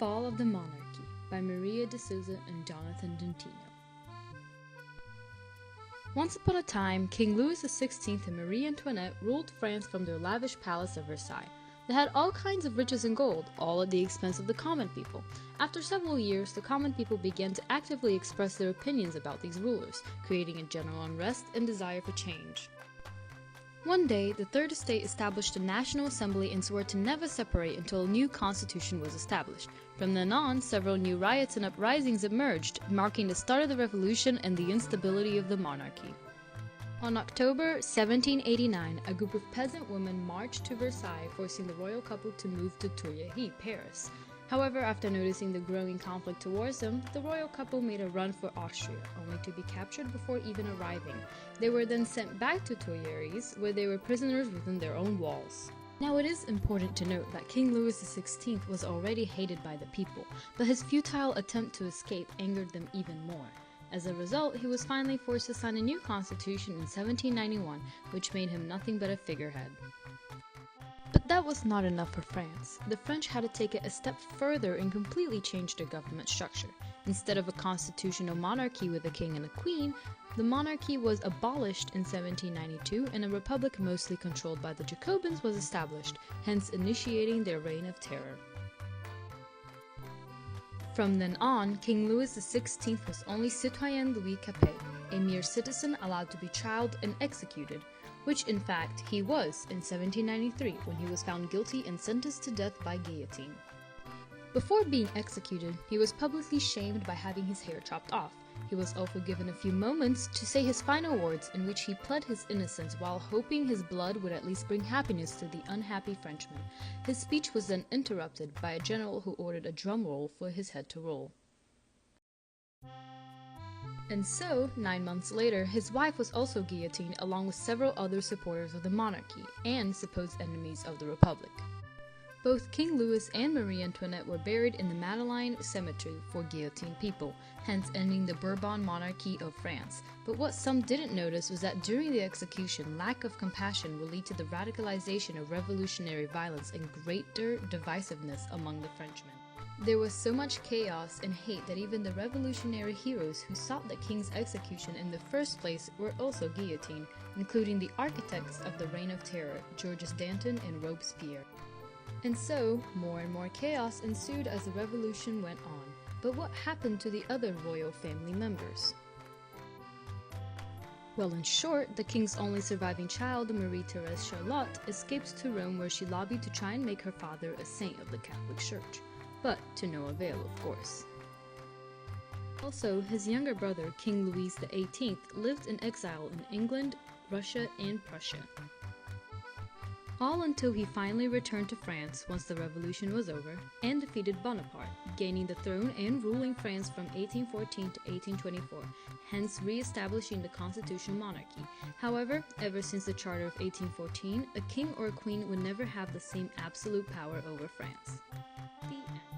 Fall of the Monarchy by Maria de Souza and Jonathan Dintino. Once upon a time, King Louis XVI and Marie Antoinette ruled France from their lavish palace of Versailles. They had all kinds of riches and gold, all at the expense of the common people. After several years, the common people began to actively express their opinions about these rulers, creating a general unrest and desire for change. One day, the Third Estate established a National Assembly and swore to never separate until a new constitution was established. From then on, several new riots and uprisings emerged, marking the start of the revolution and the instability of the monarchy. On October 1789, a group of peasant women marched to Versailles, forcing the royal couple to move to Tuileries, Paris. However, after noticing the growing conflict towards them, the royal couple made a run for Austria, only to be captured before even arriving. They were then sent back to Tuileries, where they were prisoners within their own walls. Now it is important to note that King Louis XVI was already hated by the people, but his futile attempt to escape angered them even more. As a result, he was finally forced to sign a new constitution in 1791, which made him nothing but a figurehead. But that was not enough for France. The French had to take it a step further and completely change their government structure. Instead of a constitutional monarchy with a king and a queen, the monarchy was abolished in 1792 and a republic mostly controlled by the Jacobins was established, hence initiating their reign of terror. From then on, King Louis XVI was only Citoyen Louis Capet, a mere citizen allowed to be tried and executed, which in fact he was in 1793 when he was found guilty and sentenced to death by guillotine. Before being executed, he was publicly shamed by having his hair chopped off. He was also given a few moments to say his final words in which he pled his innocence while hoping his blood would at least bring happiness to the unhappy Frenchman. His speech was then interrupted by a general who ordered a drum roll for his head to roll. And so, 9 months later, his wife was also guillotined along with several other supporters of the monarchy and supposed enemies of the Republic. Both King Louis and Marie Antoinette were buried in the Madeleine Cemetery for guillotined people, hence ending the Bourbon monarchy of France. But what some didn't notice was that during the execution, lack of compassion would lead to the radicalization of revolutionary violence and greater divisiveness among the Frenchmen. There was so much chaos and hate that even the revolutionary heroes who sought the king's execution in the first place were also guillotined, including the architects of the Reign of Terror, Georges Danton and Robespierre. And so, more and more chaos ensued as the revolution went on. But what happened to the other royal family members? Well, in short, the king's only surviving child, Marie-Thérèse Charlotte, escaped to Rome where she lobbied to try and make her father a saint of the Catholic Church. But to no avail, of course. Also, his younger brother, King Louis XVIII, lived in exile in England, Russia, and Prussia. All until he finally returned to France once the revolution was over and defeated Bonaparte, gaining the throne and ruling France from 1814 to 1824, hence re-establishing the constitutional monarchy. However, ever since the Charter of 1814, a king or a queen would never have the same absolute power over France. The end.